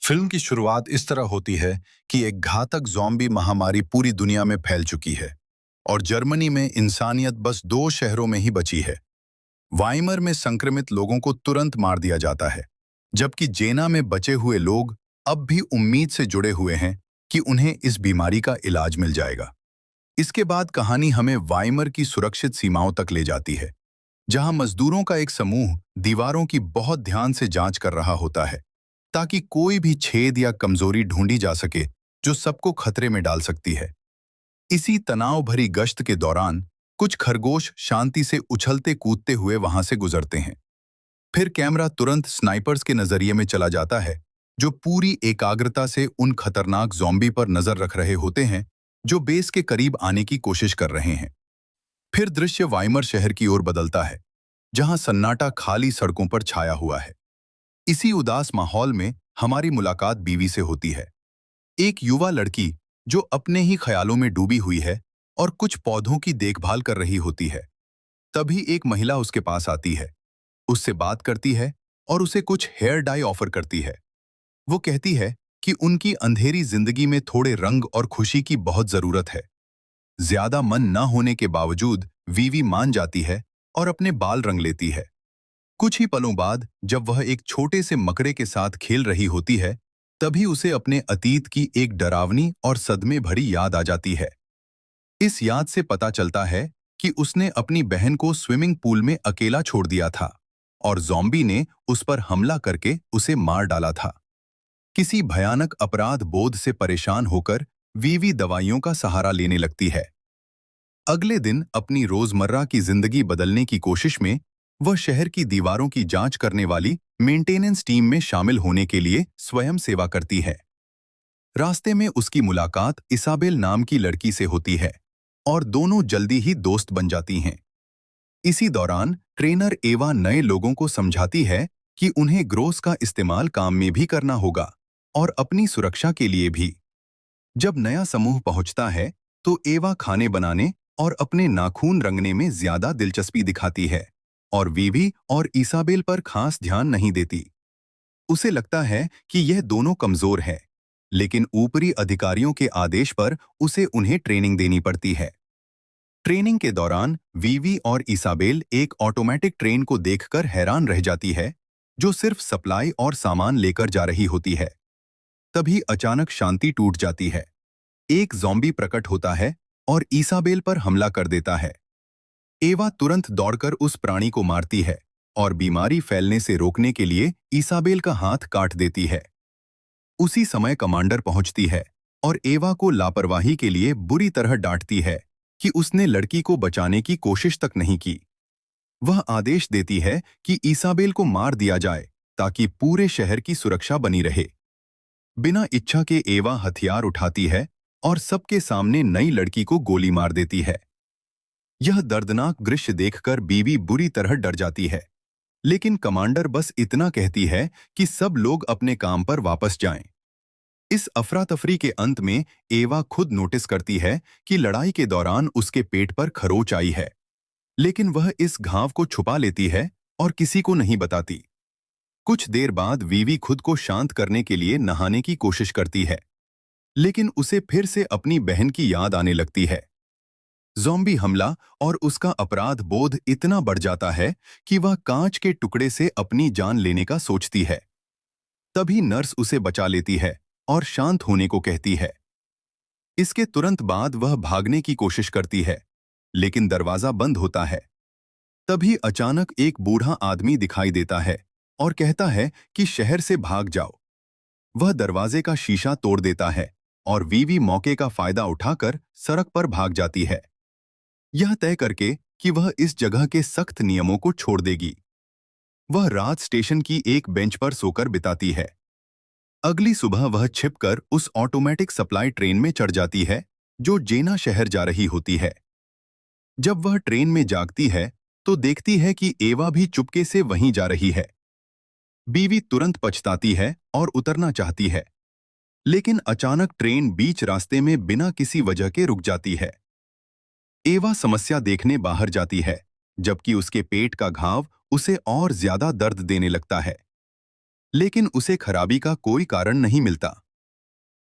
Film की शुरुआत इस तरह होती है कि एक घातक ज़ॉम्बी महामारी पूरी दुनिया में फैल चुकी है और जर्मनी में इंसानियत बस 2 शहरों में ही बची है। वाइमर में संक्रमित लोगों को तुरंत मार दिया जाता है, जबकि जेना में बचे हुए लोग अब भी उम्मीद से जुड़े हुए हैं कि उन्हें इस बीमारी का इलाज मिल जाएगा। इसके बाद कहानी हमें वाइमर की सुरक्षित सीमाओं तक ले जाती है, जहां मजदूरों का एक समूह दीवारों की बहुत ध्यान से जांच कर रहा होता है, ताकि कोई भी छेद या कमजोरी ढूंढी जा सके जो सबको खतरे में डाल सकती है। इसी तनाव भरी गश्त के दौरान कुछ खरगोश शांति से उछलते कूदते हुए वहां से गुजरते हैं। फिर कैमरा तुरंत स्नाइपर्स के नजरिए में चला जाता है, जो पूरी एकाग्रता से उन खतरनाक ज़ॉम्बी पर नजर रख रहे होते हैं जो बेस के करीब आने की कोशिश कर रहे हैं। फिर दृश्य वाइमर शहर की ओर बदलता है, जहां सन्नाटा खाली सड़कों पर छाया हुआ है। इसी उदास माहौल में हमारी मुलाकात बीवी से होती है, एक युवा लड़की जो अपने ही ख्यालों में डूबी हुई है और कुछ पौधों की देखभाल कर रही होती है। तभी एक महिला उसके पास आती है, उससे बात करती है और उसे कुछ हेयर डाई ऑफर करती है। वो कहती है कि उनकी अंधेरी जिंदगी में थोड़े रंग और खुशी की बहुत जरूरत है। ज्यादा मन न होने के बावजूद वीवी मान जाती है और अपने बाल रंग लेती है। कुछ ही पलों बाद जब वह एक छोटे से मकड़े के साथ खेल रही होती है, तभी उसे अपने अतीत की एक डरावनी और सदमे भरी याद आ जाती है। इस याद से पता चलता है कि उसने अपनी बहन को स्विमिंग पूल में अकेला छोड़ दिया था और ज़ॉम्बी ने उस पर हमला करके उसे मार डाला था। किसी भयानक अपराध बोध से परेशान होकर वीवी दवाइयों का सहारा लेने लगती है। अगले दिन अपनी रोजमर्रा की जिंदगी बदलने की कोशिश में वह शहर की दीवारों की जांच करने वाली मेंटेनेंस टीम में शामिल होने के लिए स्वयं सेवा करती है। रास्ते में उसकी मुलाकात इसाबेल नाम की लड़की से होती है और दोनों जल्दी ही दोस्त बन जाती हैं। इसी दौरान ट्रेनर एवा नए लोगों को समझाती है कि उन्हें ग्रोस का इस्तेमाल काम में भी करना होगा और अपनी सुरक्षा के लिए भी। जब नया समूह पहुंचता है तो एवा खाने बनाने और अपने नाखून रंगने में ज्यादा दिलचस्पी दिखाती है और वीवी और इसाबेल पर खास ध्यान नहीं देती। उसे लगता है कि यह दोनों कमजोर हैं, लेकिन ऊपरी अधिकारियों के आदेश पर उसे उन्हें ट्रेनिंग देनी पड़ती है। ट्रेनिंग के दौरान वीवी और इसाबेल एक ऑटोमेटिक ट्रेन को देखकर हैरान रह जाती है, जो सिर्फ सप्लाई और सामान लेकर जा रही होती है। तभी अचानक शांति टूट जाती है। एक ज़ॉम्बी प्रकट होता है और इसाबेल पर हमला कर देता है। एवा तुरंत दौड़कर उस प्राणी को मारती है और बीमारी फैलने से रोकने के लिए इसाबेल का हाथ काट देती है। उसी समय कमांडर पहुंचती है और एवा को लापरवाही के लिए बुरी तरह डांटती है कि उसने लड़की को बचाने की कोशिश तक नहीं की। वह आदेश देती है कि इसाबेल को मार दिया जाए ताकि पूरे शहर की सुरक्षा बनी रहे। बिना इच्छा के एवा हथियार उठाती है और सबके सामने नई लड़की को गोली मार देती है। यह दर्दनाक दृश्य देखकर बीवी बुरी तरह डर जाती है, लेकिन कमांडर बस इतना कहती है कि सब लोग अपने काम पर वापस जाएं। इस अफरा तफरी के अंत में एवा खुद नोटिस करती है कि लड़ाई के दौरान उसके पेट पर खरोंच आई है, लेकिन वह इस घाव को छुपा लेती है और किसी को नहीं बताती। कुछ देर बाद वीवी खुद को शांत करने के लिए नहाने की कोशिश करती है, लेकिन उसे फिर से अपनी बहन की याद आने लगती है। ज़ॉम्बी हमला और उसका अपराध बोध इतना बढ़ जाता है कि वह कांच के टुकड़े से अपनी जान लेने का सोचती है। तभी नर्स उसे बचा लेती है और शांत होने को कहती है। इसके तुरंत बाद वह भागने की कोशिश करती है, लेकिन दरवाजा बंद होता है। तभी अचानक एक बूढ़ा आदमी दिखाई देता है और कहता है कि शहर से भाग जाओ। वह दरवाजे का शीशा तोड़ देता है और वीवी मौके का फायदा उठाकर सड़क पर भाग जाती है, यह तय करके कि वह इस जगह के सख्त नियमों को छोड़ देगी। वह रात स्टेशन की एक बेंच पर सोकर बिताती है। अगली सुबह वह छिपकर उस ऑटोमेटिक सप्लाई ट्रेन में चढ़ जाती है जो जेना शहर जा रही होती है। जब वह ट्रेन में जागती है तो देखती है कि एवा भी चुपके से वहीं जा रही है। बीवी तुरंत पछताती है और उतरना चाहती है, लेकिन अचानक ट्रेन बीच रास्ते में बिना किसी वजह के रुक जाती है। एवा समस्या देखने बाहर जाती है, जबकि उसके पेट का घाव उसे और ज्यादा दर्द देने लगता है। लेकिन उसे खराबी का कोई कारण नहीं मिलता।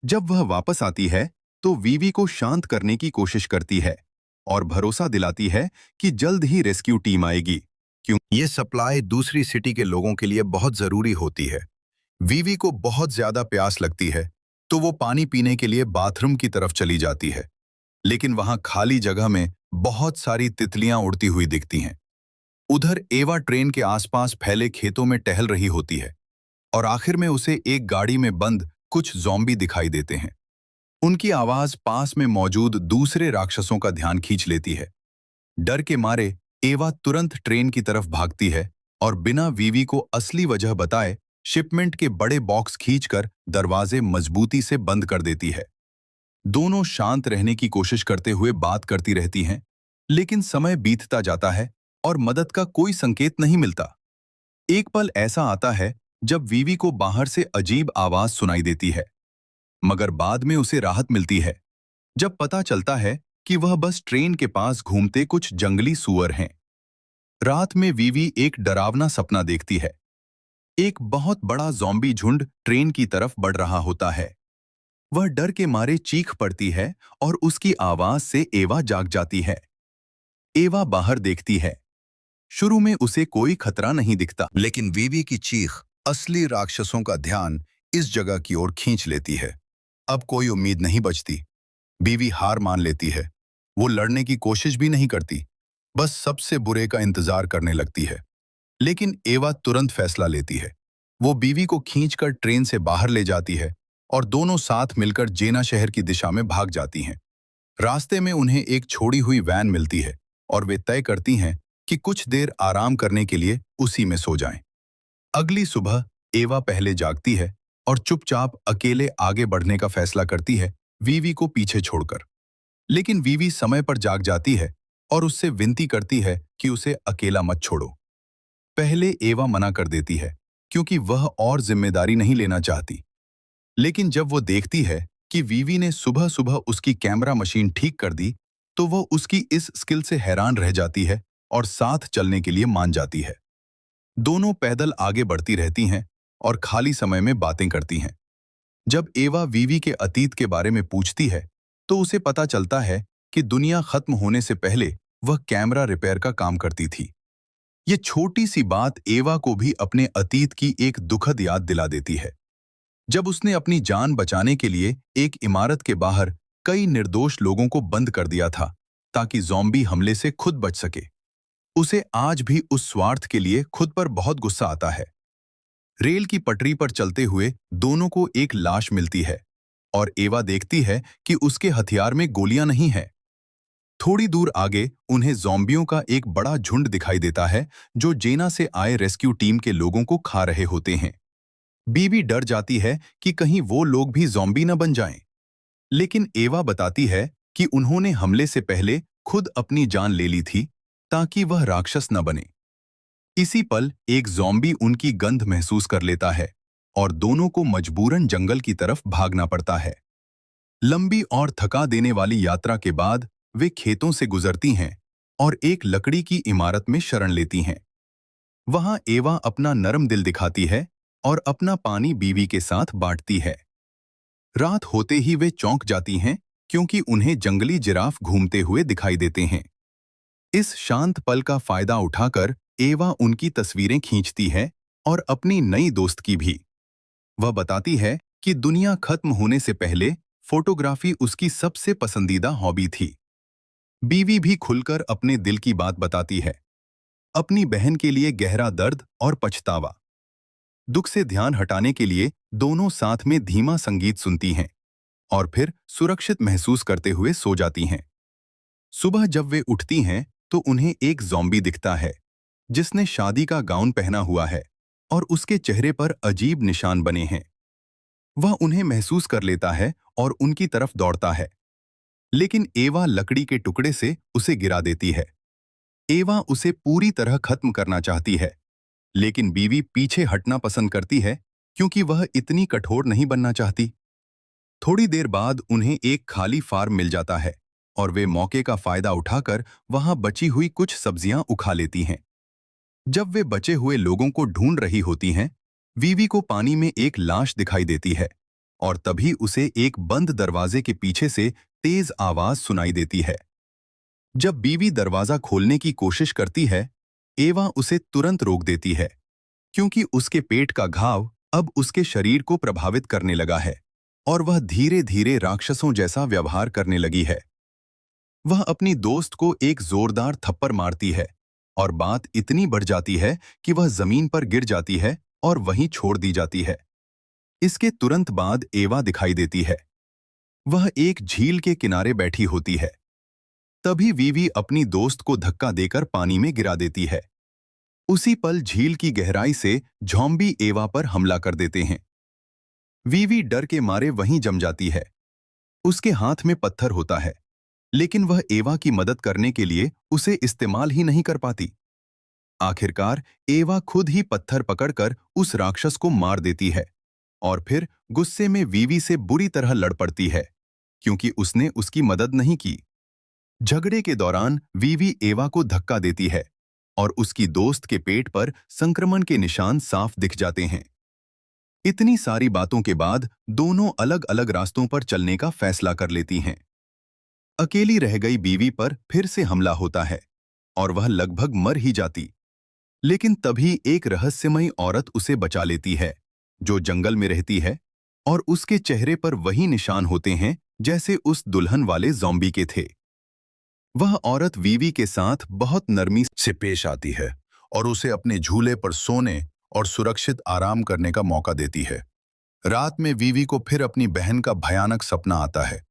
जब वह वापस आती है तो वीवी को शांत करने की कोशिश करती है और भरोसा दिलाती है कि जल्द ही रेस्क्यू टीम आएगी। ये सप्लाई दूसरी सिटी के लोगों के लिए बहुत जरूरी होती है। वीवी को बहुत ज्यादा प्यास लगती है, तो वो पानी पीने के लिए बाथरूम की तरफ चली जाती है। लेकिन वहां खाली जगह में बहुत सारी तितलियां उड़ती हुई दिखती हैं। उधर एवा ट्रेन के आसपास फैले खेतों में टहल रही होती है और आखिर में उसे एक गाड़ी में बंद कुछ ज़ॉम्बी दिखाई देते हैं। उनकी आवाज पास में मौजूद दूसरे राक्षसों का ध्यान खींच लेती है। डर के मारे एवा तुरंत ट्रेन की तरफ भागती है और बिना वीवी को असली वजह बताए शिपमेंट के बड़े बॉक्स खींचकर दरवाजे मजबूती से बंद कर देती है। दोनों शांत रहने की कोशिश करते हुए बात करती रहती हैं, लेकिन समय बीतता जाता है और मदद का कोई संकेत नहीं मिलता। एक पल ऐसा आता है जब वीवी को बाहर से अजीब आवाज सुनाई देती है, मगर बाद में उसे राहत मिलती है जब पता चलता है कि वह बस ट्रेन के पास घूमते कुछ जंगली सूअर हैं। रात में वीवी एक डरावना सपना देखती है। एक बहुत बड़ा ज़ॉम्बी झुंड ट्रेन की तरफ बढ़ रहा होता है। वह डर के मारे चीख पड़ती है और उसकी आवाज से एवा जाग जाती है। एवा बाहर देखती है। शुरू में उसे कोई खतरा नहीं दिखता, लेकिन वीवी की चीख असली राक्षसों का ध्यान इस जगह की ओर खींच लेती है। अब कोई उम्मीद नहीं बचती। बीवी हार मान लेती है। वो लड़ने की कोशिश भी नहीं करती, बस सबसे बुरे का इंतजार करने लगती है। लेकिन एवा तुरंत फैसला लेती है। वो बीवी को खींचकर ट्रेन से बाहर ले जाती है और दोनों साथ मिलकर जेना शहर की दिशा में भाग जाती हैं। रास्ते में उन्हें एक छोड़ी हुई वैन मिलती है और वे तय करती हैं कि कुछ देर आराम करने के लिए उसी में सो जाएं। अगली सुबह एवा पहले जागती है और चुपचाप अकेले आगे बढ़ने का फैसला करती है, वीवी को पीछे छोड़कर। लेकिन वीवी समय पर जाग जाती है और उससे विनती करती है कि उसे अकेला मत छोड़ो। पहले एवा मना कर देती है क्योंकि वह और जिम्मेदारी नहीं लेना चाहती। लेकिन जब वो देखती है कि वीवी ने सुबह सुबह उसकी कैमरा मशीन ठीक कर दी, तो वह उसकी इस स्किल से हैरान रह जाती है और साथ चलने के लिए मान जाती है। दोनों पैदल आगे बढ़ती रहती हैं और खाली समय में बातें करती हैं। जब एवा वीवी के अतीत के बारे में पूछती है, तो उसे पता चलता है कि दुनिया खत्म होने से पहले वह कैमरा रिपेयर का काम करती थी। ये छोटी सी बात एवा को भी अपने अतीत की एक दुखद याद दिला देती है, जब उसने अपनी जान बचाने के लिए एक इमारत के बाहर कई निर्दोष लोगों को बंद कर दिया था ताकि ज़ॉम्बी हमले से खुद बच सके। उसे आज भी उस स्वार्थ के लिए खुद पर बहुत गुस्सा आता है। रेल की पटरी पर चलते हुए दोनों को एक लाश मिलती है और एवा देखती है कि उसके हथियार में गोलियां नहीं है। थोड़ी दूर आगे उन्हें ज़ॉम्बियों का एक बड़ा झुंड दिखाई देता है जो जेना से आए रेस्क्यू टीम के लोगों को खा रहे होते हैं। बीबी डर जाती है कि कहीं वो लोग भी ज़ॉम्बी न बन जाएं। लेकिन एवा बताती है कि उन्होंने हमले से पहले खुद अपनी जान ले ली थी ताकि वह राक्षस न बने। इसी पल एक ज़ॉम्बी उनकी गंध महसूस कर लेता है और दोनों को मजबूरन जंगल की तरफ भागना पड़ता है। लंबी और थका देने वाली यात्रा के बाद वे खेतों से गुजरती हैं और एक लकड़ी की इमारत में शरण लेती हैं। वहां एवा अपना नरम दिल दिखाती है और अपना पानी बीवी के साथ बांटती है। रात होते ही वे चौंक जाती हैं क्योंकि उन्हें जंगली जिराफ घूमते हुए दिखाई देते हैं। इस शांत पल का फायदा उठाकर एवा उनकी तस्वीरें खींचती है और अपनी नई दोस्त की भी। वह बताती है कि दुनिया खत्म होने से पहले फोटोग्राफी उसकी सबसे पसंदीदा हॉबी थी। बीवी भी खुलकर अपने दिल की बात बताती है, अपनी बहन के लिए गहरा दर्द और पछतावा। दुख से ध्यान हटाने के लिए दोनों साथ में धीमा संगीत सुनती हैं और फिर सुरक्षित महसूस करते हुए सो जाती हैं। सुबह जब वे उठती हैं तो उन्हें एक ज़ॉम्बी दिखता है जिसने शादी का गाउन पहना हुआ है और उसके चेहरे पर अजीब निशान बने हैं। वह उन्हें महसूस कर लेता है और उनकी तरफ दौड़ता है, लेकिन एवा लकड़ी के टुकड़े से उसे गिरा देती है। एवा उसे पूरी तरह खत्म करना चाहती है, लेकिन बीवी पीछे हटना पसंद करती है क्योंकि वह इतनी कठोर नहीं बनना चाहती। थोड़ी देर बाद उन्हें एक खाली फार्म मिल जाता है और वे मौके का फायदा उठाकर वहां बची हुई कुछ सब्जियां उखा लेती हैं। जब वे बचे हुए लोगों को ढूंढ रही होती हैं, वीवी को पानी में एक लाश दिखाई देती है और तभी उसे एक बंद दरवाजे के पीछे से तेज आवाज सुनाई देती है। जब बीवी दरवाजा खोलने की कोशिश करती है, एवा उसे तुरंत रोक देती है, क्योंकि उसके पेट का घाव अब उसके शरीर को प्रभावित करने लगा है और वह धीरे धीरे राक्षसों जैसा व्यवहार करने लगी है। वह अपनी दोस्त को एक जोरदार थप्पड़ मारती है और बात इतनी बढ़ जाती है कि वह जमीन पर गिर जाती है और वहीं छोड़ दी जाती है। इसके तुरंत बाद एवा दिखाई देती है। वह एक झील के किनारे बैठी होती है। तभी वीवी अपनी दोस्त को धक्का देकर पानी में गिरा देती है। उसी पल झील की गहराई से ज़ॉम्बी एवा पर हमला कर देते हैं। वीवी डर के मारे वहीं जम जाती है। उसके हाथ में पत्थर होता है, लेकिन वह एवा की मदद करने के लिए उसे इस्तेमाल ही नहीं कर पाती। आखिरकार एवा खुद ही पत्थर पकड़कर उस राक्षस को मार देती है और फिर गुस्से में वीवी से बुरी तरह लड़ पड़ती है, क्योंकि उसने उसकी मदद नहीं की। झगड़े के दौरान वीवी एवा को धक्का देती है और उसकी दोस्त के पेट पर संक्रमण के निशान साफ दिख जाते हैं। इतनी सारी बातों के बाद दोनों अलग अलग रास्तों पर चलने का फैसला कर लेती हैं। अकेली रह गई बीवी पर फिर से हमला होता है और वह लगभग मर ही जाती। लेकिन तभी एक रहस्यमयी औरत उसे बचा लेती है, जो जंगल में रहती है, और उसके चेहरे पर वही निशान होते हैं जैसे उस दुल्हन वाले ज़ॉम्बी के थे। वह औरत वीवी के साथ बहुत नरमी से पेश आती है और उसे अपने झूले पर सोने और सुरक्षित आराम करने का मौका देती है। रात में वीवी को फिर अपनी बहन का भयानक सपना आता है।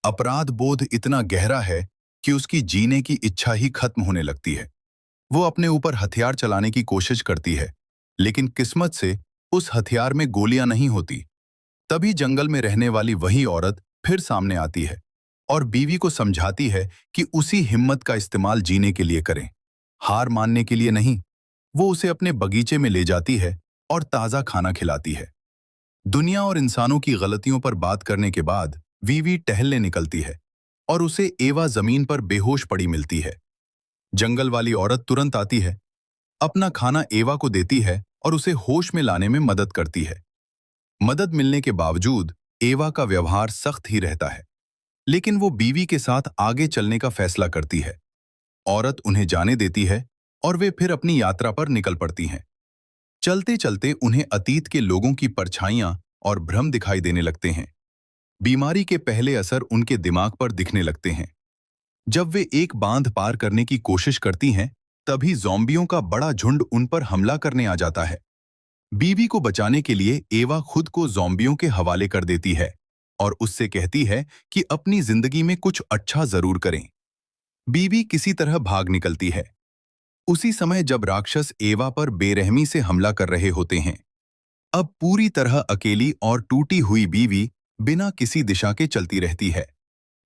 अपराध बोध इतना गहरा है कि उसकी जीने की इच्छा ही खत्म होने लगती है। वो अपने ऊपर हथियार चलाने की कोशिश करती है, लेकिन किस्मत से उस हथियार में गोलियां नहीं होती। तभी जंगल में रहने वाली वही औरत फिर सामने आती है और बीवी को समझाती है कि उसी हिम्मत का इस्तेमाल जीने के लिए करें, हार मानने के लिए नहीं। वो उसे अपने बगीचे में ले जाती है और ताज़ा खाना खिलाती है। दुनिया और इंसानों की गलतियों पर बात करने के बाद वीवी टहलने निकलती है और उसे एवा जमीन पर बेहोश पड़ी मिलती है। जंगल वाली औरत तुरंत आती है, अपना खाना एवा को देती है और उसे होश में लाने में मदद करती है। मदद मिलने के बावजूद एवा का व्यवहार सख्त ही रहता है, लेकिन वो बीवी के साथ आगे चलने का फैसला करती है। औरत उन्हें जाने देती है और वे फिर अपनी यात्रा पर निकल पड़ती हैं। चलते चलते उन्हें अतीत के लोगों की परछाइयां और भ्रम दिखाई देने लगते हैं। बीमारी के पहले असर उनके दिमाग पर दिखने लगते हैं। जब वे एक बांध पार करने की कोशिश करती हैं, तभी ज़ॉम्बियों का बड़ा झुंड उन पर हमला करने आ जाता है। बीवी को बचाने के लिए एवा खुद को ज़ॉम्बियों के हवाले कर देती है और उससे कहती है कि अपनी जिंदगी में कुछ अच्छा जरूर करें। बीवी किसी तरह भाग निकलती है। उसी समय जब राक्षस एवा पर बेरहमी से हमला कर रहे होते हैं। अब पूरी तरह अकेली और टूटी हुई बीवी बिना किसी दिशा के चलती रहती है,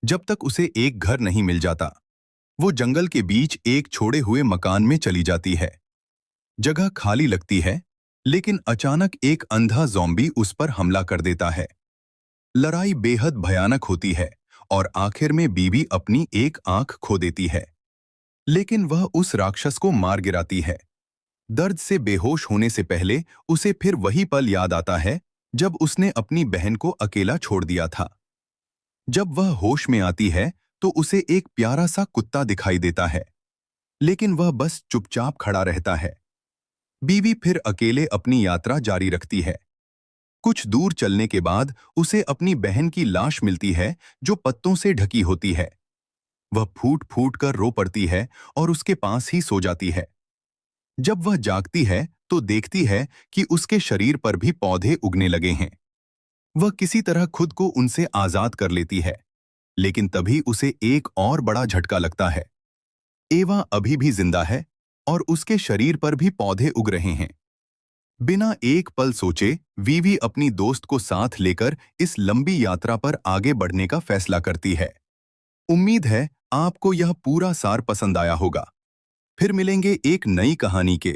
जब तक उसे एक घर नहीं मिल जाता। वो जंगल के बीच एक छोड़े हुए मकान में चली जाती है। जगह खाली लगती है, लेकिन अचानक एक अंधा ज़ॉम्बी उस पर हमला कर देता है। लड़ाई बेहद भयानक होती है और आखिर में बीवी अपनी एक आंख खो देती है, लेकिन वह उस राक्षस को मार गिराती है। दर्द से बेहोश होने से पहले उसे फिर वही पल याद आता है जब उसने अपनी बहन को अकेला छोड़ दिया था। जब वह होश में आती है तो उसे एक प्यारा सा कुत्ता दिखाई देता है, लेकिन वह बस चुपचाप खड़ा रहता है। बीवी फिर अकेले अपनी यात्रा जारी रखती है। कुछ दूर चलने के बाद उसे अपनी बहन की लाश मिलती है, जो पत्तों से ढकी होती है। वह फूट फूट कर रो पड़ती है और उसके पास ही सो जाती है। जब वह जागती है तो देखती है कि उसके शरीर पर भी पौधे उगने लगे हैं। वह किसी तरह खुद को उनसे आजाद कर लेती है, लेकिन तभी उसे एक और बड़ा झटका लगता है। एवा अभी भी जिंदा है और उसके शरीर पर भी पौधे उग रहे हैं। बिना एक पल सोचे वीवी अपनी दोस्त को साथ लेकर इस लंबी यात्रा पर आगे बढ़ने का फैसला करती है। उम्मीद है आपको यह पूरा सार पसंद आया होगा। फिर मिलेंगे एक नई कहानी के